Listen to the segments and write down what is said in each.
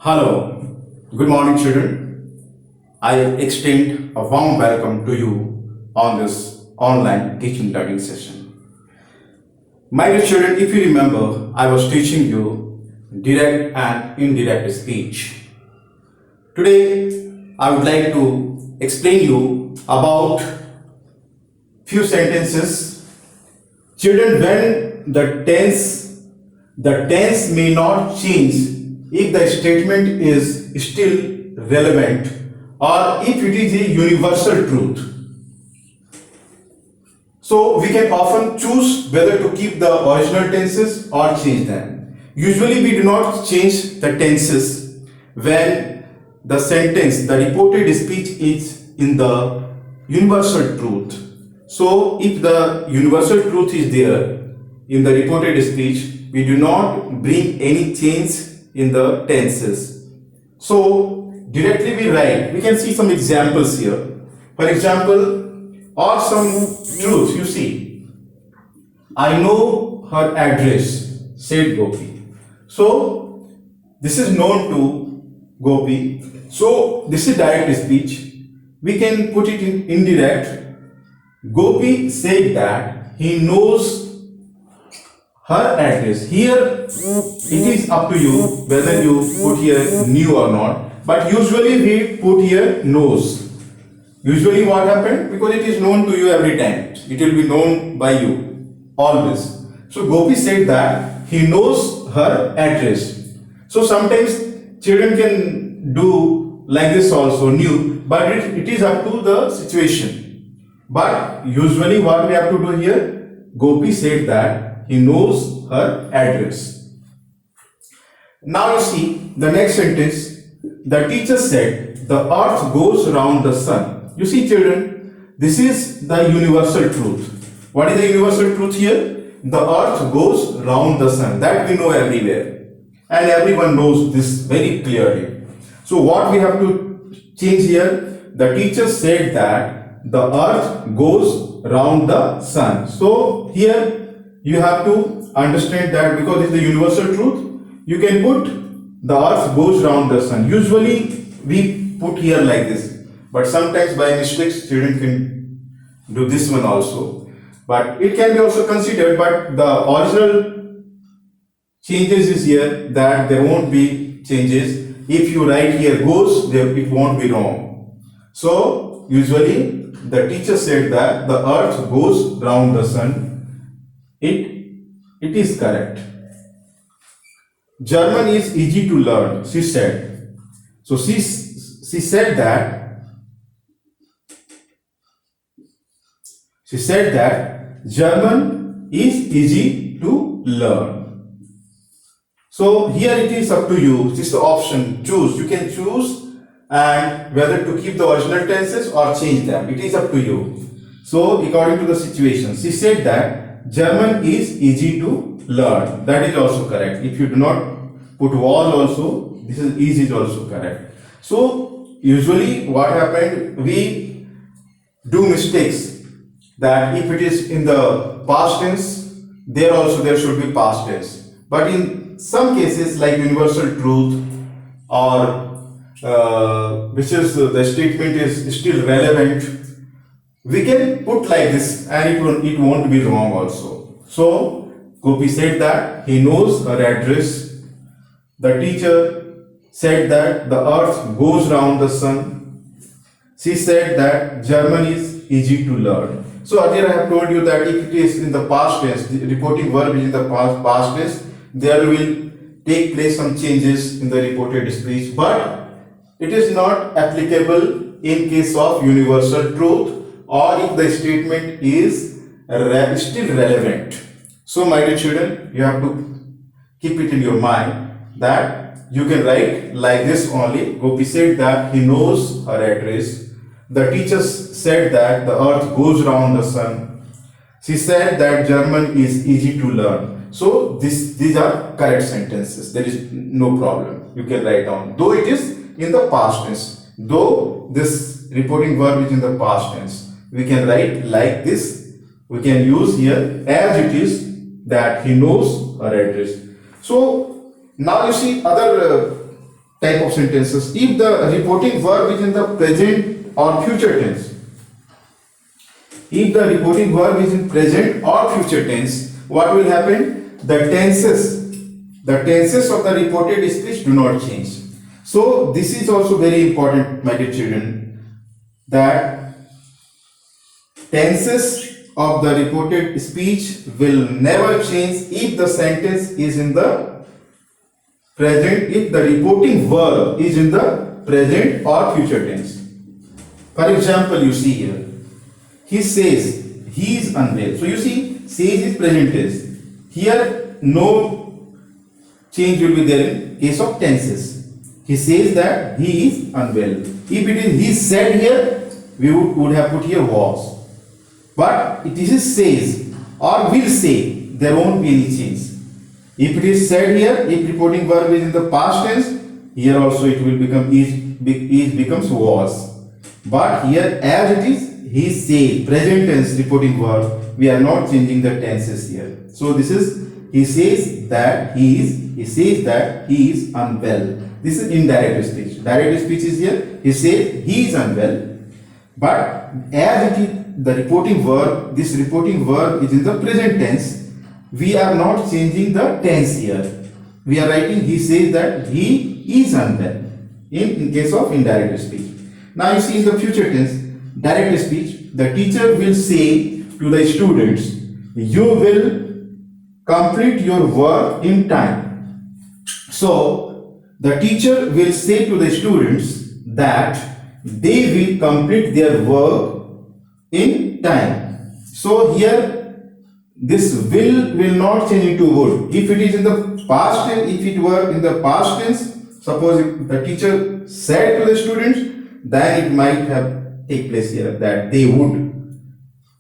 Hello, good morning, children. I extend a warm welcome to you on this online teaching learning session. My dear children, if you remember, I was teaching you direct and indirect speech. Today, I would like to explain you about few sentences. Children, when the tense may not change if the statement is still relevant or if it is a universal truth. So we can often choose whether to keep the original tenses or change them. Usually we do not change the tenses when the sentence, the reported speech is in the universal truth. So if the universal truth is there in the reported speech, we do not bring any change in the tenses. So directly we write, we can see some examples here. For example, or some truth, you see, I know her address, said Gopi. So this is known to Gopi. So this is direct speech. We can put it in indirect. Gopi said that he knows her address. Here it is up to you whether you put here knew or not, but usually we put here knows. Usually what happened? Because it is known to you every time. It will be known by you always. So Gopi said that he knows her address. So sometimes children can do like this also, knew, but it is up to the situation. But usually what we have to do here, Gopi said that he knows her address. Now you see the next sentence. The teacher said the earth goes round the sun. You see children, this is the universal truth. What is the universal truth here? The earth goes round the sun. That we know everywhere. And everyone knows this very clearly. So what we have to change here? The teacher said that the earth goes round the sun. So here you have to understand that because it's the universal truth, you can put the earth goes round the sun. Usually we put here like this, but sometimes by mistakes children can do this one also. But it can be also considered, but the original changes is here that there won't be changes. If you write here goes, it won't be wrong. So usually the teacher said that the earth goes round the sun. It is correct. German is easy to learn, she said. So she said that German is easy to learn. So here it is up to you. This is the option, choose. You can choose and whether to keep the original tenses or change them. It is up to you. So according to the situation, she said that German is easy to learn. That is also correct. If you do not put was also, this is easy is also correct. So usually what happened, we do mistakes that if it is in the past tense, there should be past tense. But in some cases like universal truth or which is the statement is still relevant, we can put like this and it won't be wrong also. So Gopi said that he knows her address. The teacher said that the earth goes round the sun. She said that German is easy to learn. So earlier I have told you that if it is in the past tense, the reporting verb is in the past tense, there will take place some changes in the reported speech, but it is not applicable in case of universal truth or if the statement is still relevant. So my dear children, you have to keep it in your mind that you can write like this only. Gopi said that he knows her address. The teacher said that the earth goes round the sun. She said that German is easy to learn. So these are correct sentences. There is no problem. You can write down. Though it is in the past tense. Though this reporting verb is in the past tense. We can write like this. We can use here as it is that he knows her address. So now you see other type of sentences. If the reporting verb is in the present or future tense, if the reporting verb is in present or future tense, what will happen? The tenses of the reported speech do not change. So this is also very important, my dear children, that tenses of the reported speech will never change if the sentence is in the present, if the reporting verb is in the present or future tense. For example, you see here, he says he is unwell. So you see, says is present tense. Here no change will be there in case of tenses. He says that he is unwell. If it is he said here, we would have put here was. But it is says or will say, there won't be any change. If it is said here, if reporting verb is in the past tense, here also it will become is becomes was. But here as it is, he says, present tense reporting verb, we are not changing the tenses here. So this is, he says that he is unwell. This is indirect speech. Direct speech is here, he says he is unwell. But as it is the reporting verb, this reporting verb is in the present tense, we are not changing the tense here. We are writing he says that he is unwell in case of indirect speech. Now you see in the future tense, direct speech, the teacher will say to the students, you will complete your work in time. So the teacher will say to the students that they will complete their work in time. So here this will not change into would. If it is in the past tense, if it were in the past tense, suppose if the teacher said to the students, then it might have take place here that they would,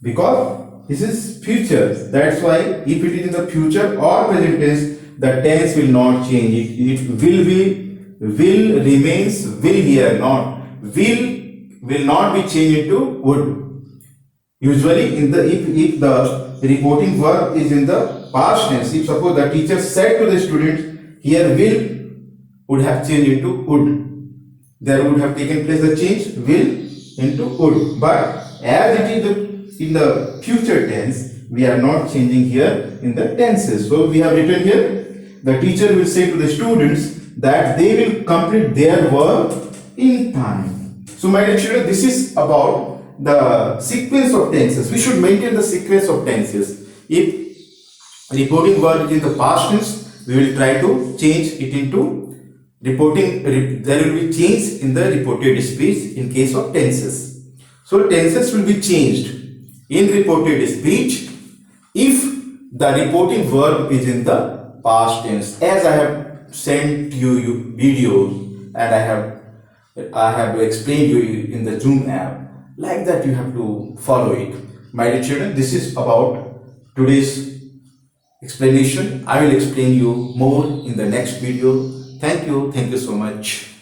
because this is future. That's why if it is in the future or present tense, the tense will not change. It will be, will remains will here, not will not be changed into would. Usually in the if the reporting verb is in the past tense, if suppose the teacher said to the students, here will would have changed into would. There would have taken place the change will into would. But as it is in the future tense, we are not changing here in the tenses. So we have written here, the teacher will say to the students that they will complete their work in time. So my dear children, this is about the sequence of tenses. We should maintain the sequence of tenses. If reporting verb is in the past tense, we will try to change it into reporting. There will be change in the reported speech in case of tenses. So tenses will be changed in reported speech if the reporting verb is in the past tense. As I have sent you videos and I have explained you in the Zoom app. Like that you have to follow it. My dear children, this is about today's explanation. I will explain you more in the next video. Thank you so much.